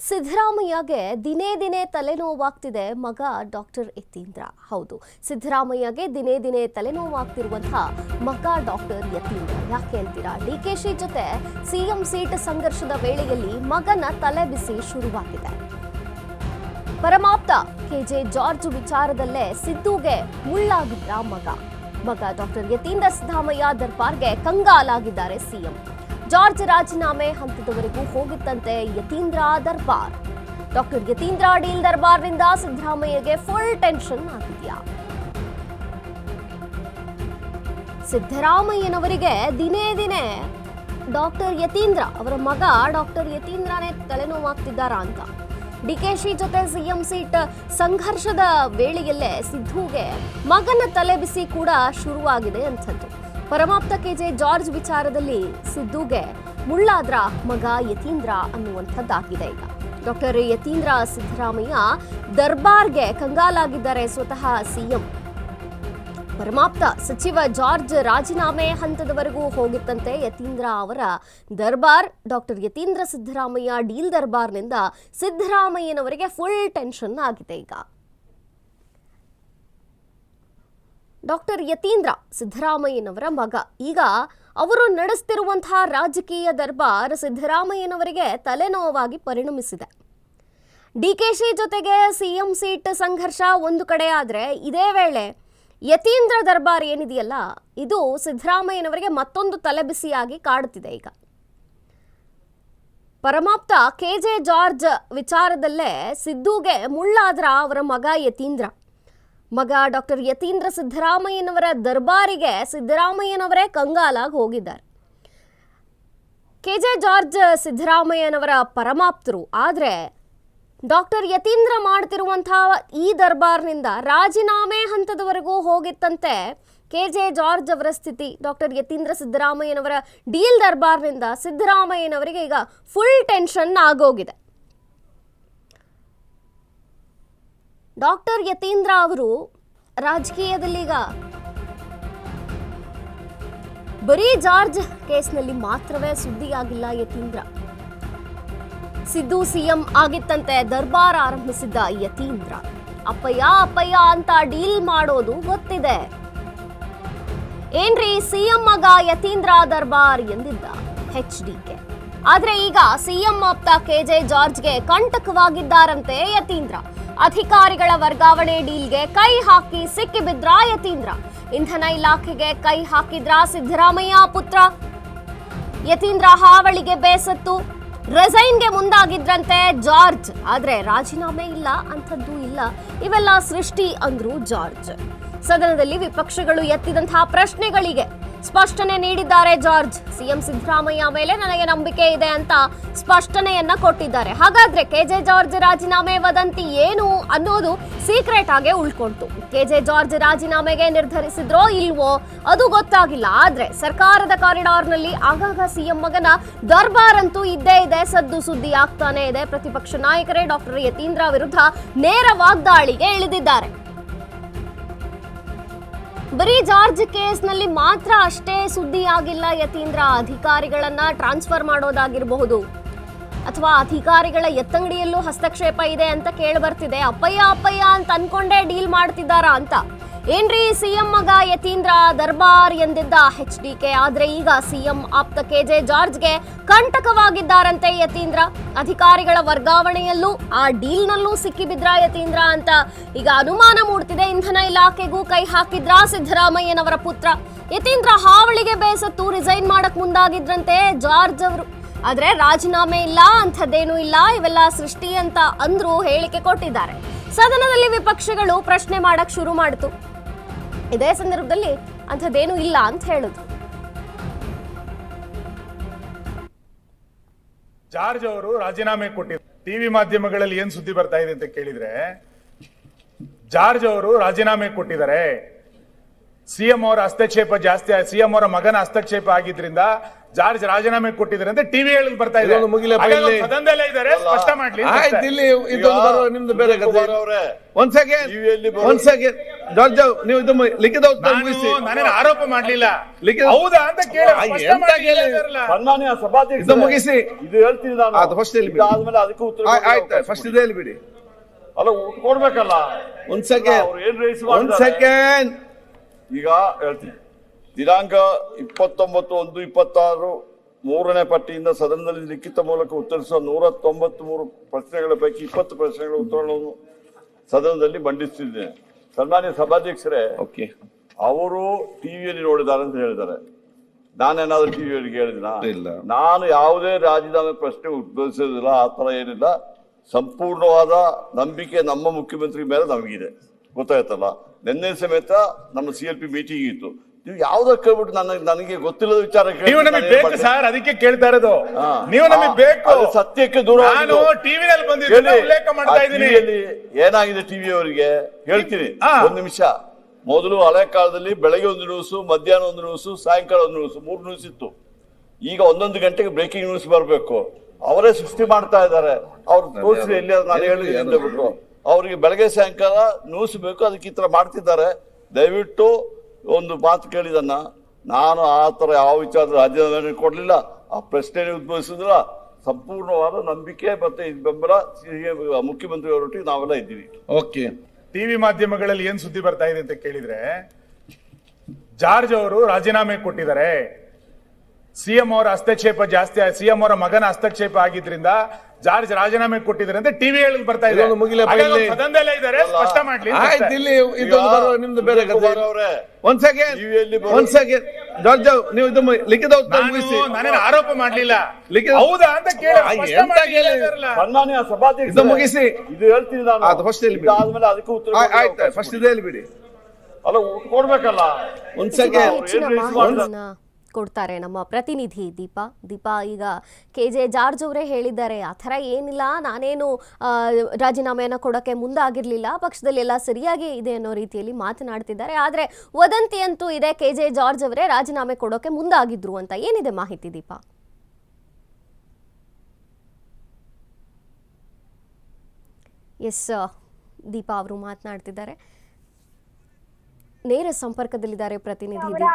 ಸಿದ್ದರಾಮಯ್ಯಗೆ ದಿನೇ ದಿನೇ ತಲೆನೋವಾಗ್ತಿದೆ ಮಗ ಡಾಕ್ಟರ್ ಯತೀಂದ್ರ. ಹೌದು, ಸಿದ್ದರಾಮಯ್ಯಗೆ ದಿನೇ ದಿನೇ ತಲೆನೋವಾಗ್ತಿರುವಂತಹ ಮಗ ಡಾಕ್ಟರ್ ಯತೀಂದ್ರ. ಯಾಕೆ ಅಂತೀರಾ? ಡಿಕೆಶಿ ಜೊತೆ ಸಿಎಂ ಸೀಟ್ ಸಂಘರ್ಷದ ವೇಳೆಯಲ್ಲಿ ಮಗನ ತಲೆಬಿಸಿ ಶುರುವಾಗಿದೆ. ಪರಮಾಪ್ತ ಕೆಜೆ ಜಾರ್ಜ್ ವಿಚಾರದಲ್ಲೇ ಸಿದ್ದುಗೆ ಮುಳ್ಳಾಗಿದ್ದ ಮಗ ಡಾಕ್ಟರ್ ಯತೀಂದ್ರ ಸಿದ್ದರಾಮಯ್ಯ ದರ್ಬಾರ್ಗೆ ಕಂಗಾಲಾಗಿದ್ದಾರೆ ಸಿಎಂ. ಜಾರ್ಜ್ ರಾಜೀನಾಮೆ ಹಂತದವರೆಗೂ ಹೋಗಿತ್ತಂತೆ ಯತೀಂದ್ರ ದರ್ಬಾರ್. ಡಾಕ್ಟರ್ ಯತೀಂದ್ರ ಡೀಲ್ ದರ್ಬಾರ್ನಿಂದ ಸಿದ್ದರಾಮಯ್ಯಗೆ ಫುಲ್ ಟೆನ್ಷನ್ ಆಗಿದೆಯಾ? ಸಿದ್ದರಾಮಯ್ಯನವರಿಗೆ ದಿನೇ ದಿನೇ ಡಾಕ್ಟರ್ ಯತೀಂದ್ರ ಅವರ ಮಗ ಡಾಕ್ಟರ್ ಯತೀಂದ್ರನೇ ತಲೆನೋವಾಗ್ತಿದ್ದಾರಾ ಅಂತ. ಡಿಕೆಶಿ ಜೊತೆ ಸಿಎಂ ಸೀಟ್ ಸಂಘರ್ಷದ ವೇಳೆಯಲ್ಲೇ ಸಿದ್ದುಗೆ ಮಗನ ತಲೆಬಿಸಿ ಕೂಡ ಶುರುವಾಗಿದೆ ಅಂಥದ್ದು. ಪರಮಾಪ್ತ ಕೆಜೆ ಜಾರ್ಜ್ ವಿಚಾರದಲ್ಲಿ ಸಿದ್ದುಗೆ ಮುಳ್ಳಾದ್ರ ಮಗ ಯತೀಂದ್ರ ಅನ್ನುವಂಥದ್ದಾಗಿದೆ. ಈಗ ಡಾಕ್ಟರ್ ಯತೀಂದ್ರ ಸಿದ್ದರಾಮಯ್ಯ ದರ್ಬಾರ್ಗೆ ಕಂಗಾಲಾಗಿದ್ದಾರೆ ಸ್ವತಃ ಸಿಎಂ. ಪರಮಾಪ್ತ ಸಚಿವ ಜಾರ್ಜ್ ರಾಜೀನಾಮೆ ಹಂತದವರೆಗೂ ಹೋಗಿತ್ತಂತೆ ಯತೀಂದ್ರ ಅವರ ದರ್ಬಾರ್. ಡಾಕ್ಟರ್ ಯತೀಂದ್ರ ಸಿದ್ದರಾಮಯ್ಯ ಡೀಲ್ ದರ್ಬಾರ್ನಿಂದ ಸಿದ್ದರಾಮಯ್ಯನವರಿಗೆ ಫುಲ್ ಟೆನ್ಷನ್ ಆಗಿದೆ. ಈಗ ಡಾಕ್ಟರ್ ಯತೀಂದ್ರ ಸಿದ್ದರಾಮಯ್ಯನವರ ಮಗ. ಈಗ ಅವರು ನಡೆಸ್ತಿರುವಂತಹ ರಾಜಕೀಯ ದರ್ಬಾರ್ ಸಿದ್ದರಾಮಯ್ಯನವರಿಗೆ ತಲೆನೋವಾಗಿ ಪರಿಣಮಿಸಿದೆ. ಡಿಕೆಶಿ ಜೊತೆಗೆ ಸಿಎಂ ಸೀಟ್ ಸಂಘರ್ಷ ಒಂದು ಕಡೆ ಆದರೆ, ಇದೇ ವೇಳೆ ಯತೀಂದ್ರ ದರ್ಬಾರ್ ಏನಿದೆಯಲ್ಲ, ಇದು ಸಿದ್ದರಾಮಯ್ಯನವರಿಗೆ ಮತ್ತೊಂದು ತಲೆಬಿಸಿಯಾಗಿ ಕಾಡುತ್ತಿದೆ. ಈಗ ಪರಮಾಪ್ತ ಕೆಜೆ ಜಾರ್ಜ್ ವಿಚಾರದಲ್ಲೇ ಸಿದ್ದುಗೆ ಮುಳ್ಳಾದ್ರ ಅವರ ಮಗ ಯತೀಂದ್ರ. ಮಗ ಡಾಕ್ಟರ್ ಯತೀಂದ್ರ ಸಿದ್ದರಾಮಯ್ಯನವರ ದರ್ಬಾರಿಗೆ ಸಿದ್ದರಾಮಯ್ಯನವರೇ ಕಂಗಾಲಾಗಿ ಹೋಗಿದ್ದಾರೆ. ಕೆಜೆ ಜಾರ್ಜ್ ಸಿದ್ದರಾಮಯ್ಯನವರ ಪರಮಾಪ್ತರು. ಆದರೆ ಡಾಕ್ಟರ್ ಯತೀಂದ್ರ ಮಾಡ್ತಿರುವಂತಹ ಈ ದರ್ಬಾರ್ನಿಂದ ರಾಜೀನಾಮೆ ಹಂತದವರೆಗೂ ಹೋಗಿತ್ತಂತೆ ಕೆಜೆ ಜಾರ್ಜ್ ಅವರ ಸ್ಥಿತಿ. ಡಾಕ್ಟರ್ ಯತೀಂದ್ರ ಸಿದ್ದರಾಮಯ್ಯನವರ ಡೀಲ್ ದರ್ಬಾರ್ನಿಂದ ಸಿದ್ದರಾಮಯ್ಯನವರಿಗೆ ಈಗ ಫುಲ್ ಟೆನ್ಷನ್ ಆಗೋಗಿದೆ. ಡಾಕ್ಟರ್ ಯತೀಂದ್ರ ಅವರು ರಾಜಕೀಯದಲ್ಲಿ ಈಗ ಬರೀ ಜಾರ್ಜ್ ಕೇಸ್ನಲ್ಲಿ ಮಾತ್ರವೇ ಸುದ್ದಿಯಾಗಿಲ್ಲ ಯತೀಂದ್ರ. ಸಿದ್ದು ಸಿಎಂ ಆಗಿತ್ತಂತೆ ದರ್ಬಾರ್ ಆರಂಭಿಸಿದ್ದ ಯತೀಂದ್ರ. ಅಪ್ಪಯ್ಯ ಅಂತ ಡೀಲ್ ಮಾಡೋದು ಗೊತ್ತಿದೆ. ಏನ್ರಿ ಸಿಎಂ ಮಗ ಯತೀಂದ್ರ ದರ್ಬಾರ್ ಎಂದಿದ್ದ HDK. ಆದ್ರೆ ಈಗ ಸಿಎಂ ಆಪ್ತ ಕೆಜೆ ಜಾರ್ಜ್ಗೆ ಕಂಟಕವಾಗಿದ್ದಾರಂತೆ ಯತೀಂದ್ರ. ಅಧಿಕಾರಿಗಳ ವರ್ಗಾವಣೆ ಡೀಲ್ಗೆ ಕೈ ಹಾಕಿ ಸಿಕ್ಕಿಬಿದ್ರ ಯತೀಂದ್ರ. ಇಂಧನ ಇಲಾಖೆಗೆ ಕೈ ಹಾಕಿದ್ರ ಸಿದ್ದರಾಮಯ್ಯ ಪುತ್ರ. ಯತೀಂದ್ರ ಹಾವಳಿಗೆ ಬೇಸತ್ತು ರಿಸೈನ್ಗೆ ಮುಂದಾಗಿದ್ರಂತೆ ಜಾರ್ಜ್. ಆದ್ರೆ ರಾಜೀನಾಮೆ ಇಲ್ಲ, ಅಂಥದ್ದು ಇಲ್ಲ, ಇವೆಲ್ಲ ಸೃಷ್ಟಿ ಅಂದ್ರು ಜಾರ್ಜ್. ಸದನದಲ್ಲಿ ವಿಪಕ್ಷಗಳು ಎತ್ತಿದಂತಹ ಪ್ರಶ್ನೆಗಳಿಗೆ ಸ್ಪಷ್ಟನೆ ನೀಡಿದ್ದಾರೆ ಜಾರ್ಜ್. ಸಿಎಂ ಸಿದ್ದರಾಮಯ್ಯ ಮೇಲೆ ನನಗೆ ನಂಬಿಕೆ ಇದೆ ಅಂತ ಸ್ಪಷ್ಟನೆಯನ್ನ ಕೊಟ್ಟಿದ್ದಾರೆ. ಹಾಗಾದ್ರೆ ಕೆಜೆ ಜಾರ್ಜ್ ರಾಜೀನಾಮೆ ವದಂತಿ ಏನು ಅನ್ನೋದು ಸೀಕ್ರೆಟ್ ಆಗೇ ಉಳ್ಕೊಂತು. ಕೆಜೆ ಜಾರ್ಜ್ ರಾಜೀನಾಮೆಗೆ ನಿರ್ಧರಿಸಿದ್ರೋ ಇಲ್ವೋ ಅದು ಗೊತ್ತಾಗಿಲ್ಲ. ಆದ್ರೆ ಸರ್ಕಾರದ ಕಾರಿಡಾರ್ನಲ್ಲಿ ಆಗಾಗ ಸಿಎಂ ಮಗನ ದರ್ಬಾರ್ ಅಂತೂ ಇದ್ದೇ ಇದೆ, ಸದ್ದು ಸುದ್ದಿ ಆಗ್ತಾನೆ ಇದೆ. ಪ್ರತಿಪಕ್ಷ ನಾಯಕರೇ ಡಾಕ್ಟರ್ ಯತೀಂದ್ರ ವಿರುದ್ಧ ನೇರ ವಾಗ್ದಾಳಿಗೆ ಇಳಿದಿದ್ದಾರೆ. ಬರೀ ಜಾರ್ಜ್ ಕೇಸ್ನಲ್ಲಿ ಮಾತ್ರ ಅಷ್ಟೇ ಸುದ್ದಿ ಆಗಿಲ್ಲ ಯತೀಂದ್ರ. ಅಧಿಕಾರಿಗಳನ್ನ ಟ್ರಾನ್ಸ್ಫರ್ ಮಾಡೋದಾಗಿರಬಹುದು, ಅಥವಾ ಅಧಿಕಾರಿಗಳ ಎತ್ತಂಗಡಿಯಲ್ಲೂ ಹಸ್ತಕ್ಷೇಪ ಇದೆ ಅಂತ ಕೇಳಿ ಬರ್ತಿದೆ. ಅಪ್ಪಯ್ಯ ಅಂತ ಅನ್ಕೊಂಡೇ ಡೀಲ್ ಮಾಡ್ತಿದ್ದಾರಾ ಅಂತ. ಏನ್ರಿ ಸಿಎಂ ಮಗ ಯತೀಂದ್ರ ದರ್ಬಾರ್ ಎಂದಿದ್ದ HDK. ಆದ್ರೆ ಈಗ ಸಿಎಂ ಆಪ್ತ ಕೆಜೆ ಜಾರ್ಜ್ಗೆ ಕಂಟಕವಾಗಿದ್ದಾರಂತೆ ಯತೀಂದ್ರ. ಅಧಿಕಾರಿಗಳ ವರ್ಗಾವಣೆಯಲ್ಲೂ ಆ ಡೀಲ್ನಲ್ಲೂ ಸಿಕ್ಕಿಬಿದ್ರ ಯತೀಂದ್ರ ಅಂತ ಈಗ ಅನುಮಾನ ಮೂಡ್ತಿದೆ. ಇಂಧನ ಇಲಾಖೆಗೂ ಕೈ ಹಾಕಿದ್ರ ಸಿದ್ದರಾಮಯ್ಯನವರ ಪುತ್ರ. ಯತೀಂದ್ರ ಹಾವಳಿಗೆ ಬೇಸತ್ತು ರಿಸೈನ್ ಮಾಡಕ್ ಮುಂದಾಗಿದ್ರಂತೆ ಜಾರ್ಜ್ ಅವರು. ಆದ್ರೆ ರಾಜೀನಾಮೆ ಇಲ್ಲ, ಅಂಥದ್ದೇನೂ ಇಲ್ಲ, ಇವೆಲ್ಲ ಸೃಷ್ಟಿ ಅಂತ ಅಂದ್ರು ಹೇಳಿಕೆ ಕೊಟ್ಟಿದ್ದಾರೆ. ಸದನದಲ್ಲಿ ವಿಪಕ್ಷಗಳು ಪ್ರಶ್ನೆ ಮಾಡಕ್ ಶುರು ಮಾಡಿತು. ಇದೇ ಸಂದರ್ಭದಲ್ಲಿ ಅಂಥದ್ದೇನೂ ಇಲ್ಲ ಅಂತ ಹೇಳಿದ್ರು. ಜಾರ್ಜ್ ಅವರು ರಾಜೀನಾಮೆ ಕೊಟ್ಟಿದ್ರು. ಟಿವಿ ಮಾಧ್ಯಮಗಳಲ್ಲಿ ಏನ್ ಸುದ್ದಿ ಬರ್ತಾ ಇದೆ ಅಂತ ಕೇಳಿದ್ರೆ, ಜಾರ್ಜ್ ಅವರು ರಾಜೀನಾಮೆ ಕೊಟ್ಟಿದ್ದಾರೆ. ಸಿಎಂ ಅವರ ಹಸ್ತಕ್ಷೇಪ ಜಾಸ್ತಿ, ಸಿಎಂ ಅವರ ಮಗನ ಹಸ್ತಕ್ಷೇಪ ಆಗಿದ್ರಿಂದ ಜಾರ್ಜ್ ರಾಜೀನಾಮೆ ಕೊಟ್ಟಿದ್ದಾರೆ ಅಂತ ಟಿವಿ ಹೇಳಿ ಬರ್ತಾ ಇದೆ. ಇದೊಂದು ಮುಗಿಲಪ್ಪ ಹಾಗಾಗಿ ಇಲ್ಲಿ. ಸದನದಲ್ಲೇ ಇದ್ದಾರೆ, ಸ್ಪಷ್ಟ ಮಾಡ್ಲಿ ಅಂತ ಆಯ್ತು, ಅಷ್ಟೇ. ಇಲ್ಲಿ ಇದೊಂದು ಬರುವ ನಿಮ್ದು ಬೇರೆ ಕಥೆ. ಒಂದ್ ಸೆಕೆಂಡ್ ಜಾರ್ಜ್, ನೀವು ಇದು ಲಿಖಿತ ಉತ್ತರ ಮುಗಿಸಿ. ನಾನೇನು ಆರೋಪ ಮಾಡ್ಲಿಲ್ಲ, ಲಿಖಿತ ಹೌದಾ ಅಂತ ಕೇಳಿ ಸ್ಪಷ್ಟ ಎಂತ ಮಾಡ್ಲಿ ಕೇಳಿ? ಇದ್ದಾರಲ್ಲ. ಸನ್ಮಾನ್ಯ ಸಭಾಧ್ಯಕ್ಷ ಇದು ಮುಗಿಸಿ. ಇದು ಹೇಳ್ತೀನಿ ನಾನು. ಅದು first ಹೇಳ್ಬಿಡಿ. ಇದಾದ್ಮೇಲೆ ಅದಕ್ಕೆ ಉತ್ತರ ಆಯ್ತು, ಫಸ್ಟ್ ಇದೆ ಹೇಳ್ಬಿಡಿ. ಅಲ್ಲ ಕೊಡ್ಬೇಕಲ್ಲ. ಒಂದ್ ಸೆಕೆಂಡ್, ಅವ್ರು ಏನ್ ರೈಸ್ ಒಂದ್ ಸೆಕೆಂಡ್. ಈಗ ಹೇಳ್ತೀನಿ. ದಿನಾಂಕ 29/1/26 ಮೂರನೇ ಪಟ್ಟಿಯಿಂದ ಸದನದಲ್ಲಿ ಲಿಖಿತ ಮೂಲಕ ಉತ್ತರಿಸುವ 193 ಪ್ರಶ್ನೆಗಳ ಪೈಕಿ 20 ಪ್ರಶ್ನೆಗಳ ಉತ್ತರಗಳನ್ನು ಸದನದಲ್ಲಿ ಮಂಡಿಸುತ್ತಿದ್ದೇನೆ. ಸನ್ಮಾನ್ಯ ಸಭಾಧ್ಯಕ್ಷರೇ, ಓಕೆ, ಅವರು ಟಿವಿಯಲ್ಲಿ ನೋಡಿದ್ದಾರೆ ಅಂತ ಹೇಳಿದ್ದಾರೆ. ನಾನೇನಾದ್ರೂ ಟಿವಿಯಲ್ಲಿ ಹೇಳಿದಿನ? ಇಲ್ಲ. ನಾನು ಯಾವುದೇ ರಾಜೀನಾಮೆ ಪ್ರಶ್ನೆ ಉದ್ಭವಿಸೋದಿಲ್ಲ, ಆ ತರ ಏನಿಲ್ಲ. ಸಂಪೂರ್ಣವಾದ ನಂಬಿಕೆ ನಮ್ಮ ಮುಖ್ಯಮಂತ್ರಿ ಮೇಲೆ ನಮಗಿದೆ, ಗೊತ್ತಾಯ್ತಲ್ಲ. ನಿನ್ನೆ ಸಮೇತ ನಮ್ಮ CLP ಮೀಟಿಂಗ್ ಇತ್ತು. ನೀವು ಯಾವ್ದಕ್ಕೆ ಕೇಳ್ಬಿಟ್ಟು ನನಗೆ ಗೊತ್ತಿಲ್ಲದ ವಿಚಾರ ನೀವು ನಮಗೆ ಬೇಕು ಸರ್, ಅದಕ್ಕೆ ಕೇಳ್ತಾ ಇರೋದು. ನೀವು ನಮಗೆ ಬೇಕು. ಅದು ಸತ್ಯಕ್ಕೆ ದೂರ. ನಾನು ಟಿವಿನಲ್ಲಿ ಬಂದಿದ್ದೀನಿ, ಉಲ್ಲೇಖ ಮಾಡ್ತಾ ಇದ್ದೀನಿ. ಏನಾಗಿದೆ ಟಿವಿ ಅವರಿಗೆ ಹೇಳ್ತೀನಿ. ಒಂದ್ ನಿಮಿಷ. ಮೊದಲು ಹಳೆ ಕಾಲದಲ್ಲಿ ಬೆಳಗ್ಗೆ ಒಂದು ನ್ಯೂಸ್, ಮಧ್ಯಾಹ್ನ ಒಂದು ನ್ಯೂಸ್, ಸಾಯಂಕಾಲ ಒಂದು ನ್ಯೂಸ್, 3 ನ್ಯೂಸ್ ಇತ್ತು. ಈಗ 1 ಗಂಟೆಗೆ ಬ್ರೇಕಿಂಗ್ ನ್ಯೂಸ್ ಬರಬೇಕು. ಅವರೇ ಸೃಷ್ಟಿ ಮಾಡ್ತಾ ಇದ್ದಾರೆ. ಅವ್ರು ತೋರಿಸಿ ಎಲ್ಲಿ ನಾನು ಹೇಳಿದ್ದೀನಿ ಬಿಟ್ಟು. ಅವ್ರಿಗೆ ಬೆಳಗ್ಗೆ ಸಾಯಂಕಾಲ ನ್ಯೂಸ್ ಬೇಕು, ಅದಕ್ಕೆ ಈ ತರ ಮಾಡ್ತಿದ್ದಾರೆ. ದಯವಿಟ್ಟು ಒಂದು ಮಾತು ಕೇಳಿದನ್ನ, ನಾನು ಆ ತರ ಯಾವ ವಿಚಾರದ ರಾಜೀನಾಮೆ ಕೊಡ್ಲಿಲ್ಲ, ಆ ಪ್ರಶ್ನೆ ಉದ್ಭವಿಸಿದ್ರ. ಸಂಪೂರ್ಣವಾದ ನಂಬಿಕೆ ಮತ್ತೆ ಬೆಂಬಲ ಮುಖ್ಯಮಂತ್ರಿ ಅವರೊಟ್ಟಿಗೆ ನಾವೆಲ್ಲ ಇದ್ದೀವಿ. ಓಕೆ. ಟಿವಿ ಮಾಧ್ಯಮಗಳಲ್ಲಿ ಏನ್ ಸುದ್ದಿ ಬರ್ತಾ ಇದೆ ಅಂತ ಕೇಳಿದ್ರೆ, ಜಾರ್ಜ್ ಅವರು ರಾಜೀನಾಮೆ ಕೊಟ್ಟಿದ್ದಾರೆ, ಸಿಎಂ ಅವರ ಹಸ್ತಕ್ಷೇಪ ಜಾಸ್ತಿ, ಸಿಎಂ ಅವರ ಮಗನ ಹಸ್ತಕ್ಷೇಪ ಆಗಿದ್ರಿಂದ ಜಾರ್ಜ್ ರಾಜೀನಾಮೆ ಕೊಟ್ಟಿದ್ದಾರೆ ಅಂತ ಟಿವಿ ಹೇಳಿ ಬರ್ತಾ ಇದೆ. ಇದೊಂದು ಮುಗಿಲಪ್ಪ ಇಲ್ಲಿ. ಸದನದಲ್ಲೇ ಇದ್ದಾರೆ, ಸ್ಪಷ್ಟ ಮಾಡ್ಲಿ ಅಂತ ಆಯ್ತು, ಅಷ್ಟೇ. ಇಲ್ಲಿ ಇದೊಂದು ಬರುವ ನಿಮ್ದು ಬೇರೆ ಕಥೆ. ಒಂದ್ ಸೆಕೆಂಡ್, ಒಂದ್ ಸೆಕೆಂಡ್. ಜಾರ್ಜ್, ನೀವು ಇದು ಲಿಖಿತ ಉತ್ತರ ಮುಗಿಸಿ. ನಾನೇನು ಆರೋಪ ಮಾಡ್ಲಿಲ್ಲ, ಲಿಖಿತ ಹೌದಾ ಅಂತ ಕೇಳಿ ಸ್ಪಷ್ಟ ಎಂತ ಮಾಡ್ಲಿ ಕೇಳಿ? ಇದ್ದಾರಲ್ಲ. ಸನ್ಮಾನ್ಯ ಸಭಾಧ್ಯಕ್ಷ ಇದು ಮುಗಿಸಿ. ಇದು ಹೇಳ್ತೀನಿ ನಾನು. ಅದು first ಹೇಳ್ಬಿಡಿ. ಇದಾದ್ಮೇಲೆ ಅದಕ್ಕೆ ಉತ್ತರ ಆಯ್ತು, ಫಸ್ಟ್ ಇದೆ ಹೇಳ್ಬಿಡಿ. ಅಲ್ಲ ಕೊಡ್ಬೇಕಲ್ಲ. ಒಂದ್ ಸೆಕೆಂಡ್. ಹೆಚ್ಚಿನ ಮಾಹಿತಿಯನ್ನ ಕೊಡ್ತಾರೆ ನಮ್ಮ ಪ್ರತಿನಿಧಿ ದೀಪಾ. ಈಗ KJ ಜಾರ್ಜ್ ಅವರೇ ಹೇಳಿದ್ದಾರೆ, ಆ ಥರ ಏನಿಲ್ಲ, ನಾನೇನು ರಾಜೀನಾಮೆಯನ್ನು ಕೊಡೋಕ್ಕೆ ಮುಂದಾಗಿರಲಿಲ್ಲ, ಪಕ್ಷದಲ್ಲಿ ಎಲ್ಲ ಸರಿಯಾಗಿ ಇದೆ ಅನ್ನೋ ರೀತಿಯಲ್ಲಿ ಮಾತನಾಡ್ತಿದ್ದಾರೆ. ಆದರೆ ವದಂತಿ ಅಂತೂ ಇದೆ, KJ ಜಾರ್ಜ್ ಅವರೇ ರಾಜೀನಾಮೆ ಕೊಡೋಕ್ಕೆ ಮುಂದಾಗಿದ್ರು ಅಂತ. ಏನಿದೆ ಮಾಹಿತಿ ದೀಪಾ? ಎಸ್, ದೀಪಾ ಅವರು ಮಾತನಾಡ್ತಿದ್ದಾರೆ. ನೇರ ಸಂಪರ್ಕದಲ್ಲಿದ್ದಾರೆ ಪ್ರತಿನಿಧಿ ದೀಪಾ.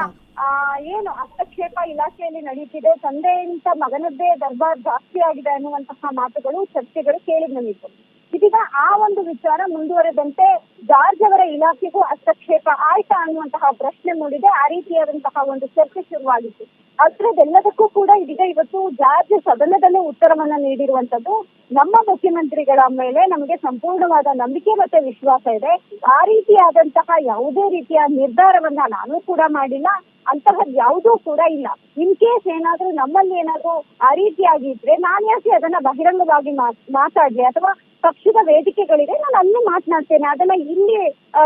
ಏನು ಹಸ್ತಕ್ಷೇಪ ಇಲಾಖೆಯಲ್ಲಿ ನಡೀತಿದೆ, ತಂದೆಯಿಂದ ಮಗನದ್ದೇ ದರ್ಬಾರ್ ಜಾಸ್ತಿ ಆಗಿದೆ ಅನ್ನುವಂತಹ ಮಾತುಗಳು, ಚರ್ಚೆಗಳು ಕೇಳಿ ಬಂದಿತ್ತು. ಇದೀಗ ಆ ಒಂದು ವಿಚಾರ ಮುಂದುವರೆದಂತೆ ಜಾರ್ಜ್ ಅವರ ಇಲಾಖೆಗೂ ಹಸ್ತಕ್ಷೇಪ ಆಯ್ತಾ ಅನ್ನುವಂತಹ ಪ್ರಶ್ನೆ ಮೂಡಿದೆ. ಆ ರೀತಿಯಾದಂತಹ ಒಂದು ಚರ್ಚೆ ಶುರುವಾಗಿತ್ತು. ಅದರದೆಲ್ಲದಕ್ಕೂ ಕೂಡ ಇದೀಗ ಇವತ್ತು ಜಾರ್ಜ್ ಸದನದಲ್ಲೇ ಉತ್ತರವನ್ನ ನೀಡಿರುವಂತದ್ದು. ನಮ್ಮ ಮುಖ್ಯಮಂತ್ರಿಗಳ ಮೇಲೆ ನಮಗೆ ಸಂಪೂರ್ಣವಾದ ನಂಬಿಕೆ ಮತ್ತೆ ವಿಶ್ವಾಸ ಇದೆ. ಆ ರೀತಿಯಾದಂತಹ ಯಾವುದೇ ರೀತಿಯ ನಿರ್ಧಾರವನ್ನ ನಾನು ಕೂಡ ಮಾಡಿಲ್ಲ, ಅಂತಹದ್ದು ಯಾವುದೂ ಕೂಡ ಇಲ್ಲ. ಇನ್ ಕೇಸ್ ಏನಾದ್ರೂ ನಮ್ಮಲ್ಲಿ ಏನಾದ್ರೂ ಆ ರೀತಿಯಾಗಿ ಇದ್ರೆ ನಾನು ಯಾಕೆ ಅದನ್ನ ಬಹಿರಂಗವಾಗಿ ಮಾತಾಡ್ಲಿ, ಅಥವಾ ಪಕ್ಷದ ವೇದಿಕೆಗಳಿದೆ, ನಾನು ಅಲ್ಲಿ ಮಾತನಾಡ್ತೇನೆ. ಅದನ್ನ ಇಲ್ಲಿ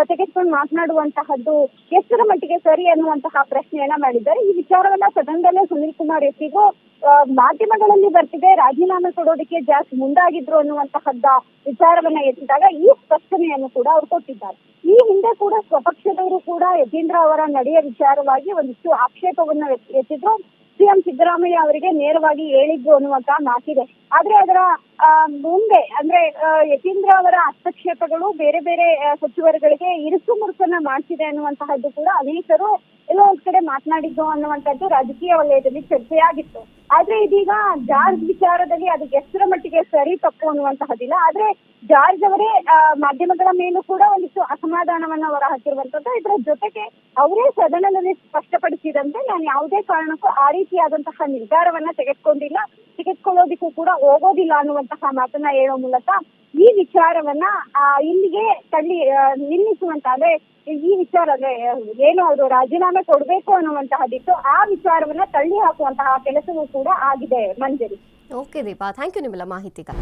ತೆಗೆದುಕೊಂಡು ಮಾತನಾಡುವಂತಹದ್ದು ಎಷ್ಟರ ಮಟ್ಟಿಗೆ ಸರಿ ಅನ್ನುವಂತಹ ಪ್ರಶ್ನೆಯನ್ನ ಮಾಡಿದ್ದಾರೆ. ಈ ವಿಚಾರವನ್ನ ಸದನದಲ್ಲೇ ಸುನೀಲ್ ಕುಮಾರ್ ಎತ್ತಿಗೂ ಮಾಧ್ಯಮಗಳಲ್ಲಿ ಬರ್ತಿದೆ, ರಾಜೀನಾಮೆ ಕೊಡೋದಕ್ಕೆ ಜಾಸ್ತಿ ಮುಂದಾಗಿದ್ರು ಅನ್ನುವಂತಹದ್ದ ವಿಚಾರವನ್ನ ಎತ್ತಿದಾಗ ಈ ಸ್ಪಷ್ಟನೆಯನ್ನು ಕೂಡ ಅವರು ಕೊಟ್ಟಿದ್ದಾರೆ. ಈ ಹಿಂದೆ ಕೂಡ ಸ್ವಪಕ್ಷದವರು ಕೂಡ ಯತೀಂದ್ರ ಅವರ ನಡೆಯ ವಿಚಾರವಾಗಿ ಒಂದಿಷ್ಟು ಆಕ್ಷೇಪವನ್ನು ಎತ್ತಿದ್ರು. CM ಸಿದ್ದರಾಮಯ್ಯ ಅವರಿಗೆ ನೇರವಾಗಿ ಹೇಳಿದ್ರು ಅನ್ನುವಂತಹ ಮಾತಿದೆ. ಆದ್ರೆ ಅದರ ಮುಂದೆ ಅಂದ್ರೆ ಯತೀಂದ್ರ ಅವರ ಹಸ್ತಕ್ಷೇಪಗಳು ಬೇರೆ ಬೇರೆ ಸಚಿವರುಗಳಿಗೆ ಇರುಸು ಮುರುಸನ್ನ ಮಾಡ್ತಿದೆ ಅನ್ನುವಂತಹದ್ದು ಕೂಡ ಅನೇಕರು ಎಲ್ಲೋ ಒಂದ್ ಕಡೆ ಮಾತನಾಡಿದ್ದು ಅನ್ನುವಂಥದ್ದು ರಾಜಕೀಯ ವಲಯದಲ್ಲಿ ಚರ್ಚೆಯಾಗಿತ್ತು. ಆದ್ರೆ ಇದೀಗ ಜಾರ್ಜ್ ವಿಚಾರದಲ್ಲಿ ಅದಕ್ಕೆ ಎಷ್ಟರ ಮಟ್ಟಿಗೆ ಸರಿ ತಪ್ಪು ಅನ್ನುವಂತಹದ್ದಿಲ್ಲ. ಆದ್ರೆ ಜಾರ್ಜ್ ಅವರೇ ಮಾಧ್ಯಮಗಳ ಮೇಲೂ ಕೂಡ ಒಂದಿಷ್ಟು ಅಸಮಾಧಾನವನ್ನ ಹೊರ ಹಾಕಿರುವಂತದ್ದು. ಇದರ ಜೊತೆಗೆ ಅವರೇ ಸದನದಲ್ಲಿ ಸ್ಪಷ್ಟಪಡಿಸಿದಂತೆ ನಾನು ಯಾವುದೇ ಕಾರಣಕ್ಕೂ ಆ ರೀತಿಯಾದಂತಹ ನಿರ್ಧಾರವನ್ನ ತೆಗೆದುಕೊಳ್ಳೋದಿಕ್ಕೂ ಕೂಡ ಹೋಗೋದಿಲ್ಲ ಅನ್ನುವಂತಹ ಮಾತನ್ನ ಹೇಳೋ ಮೂಲಕ ಈ ವಿಚಾರವನ್ನ ಇಲ್ಲಿಗೆ ನಿಲ್ಲಿಸುವಂತ, ಅಂದ್ರೆ ಈ ವಿಚಾರ ಅಂದ್ರೆ ಏನು ಅವರು ರಾಜೀನಾಮೆ ಕೊಡ್ಬೇಕು ಅನ್ನುವಂತಹದಿತ್ತು, ಆ ವಿಚಾರವನ್ನ ತಳ್ಳಿ ಹಾಕುವಂತಹ ಕೆಲಸವೂ ಕೂಡ ಆಗಿದೆ. ಮಂಜರಿ. ಓಕೆ ದೀಪಾ, ಥ್ಯಾಂಕ್ ಯು ನಿಮ್ಮೆಲ್ಲ ಮಾಹಿತಿಗೆ.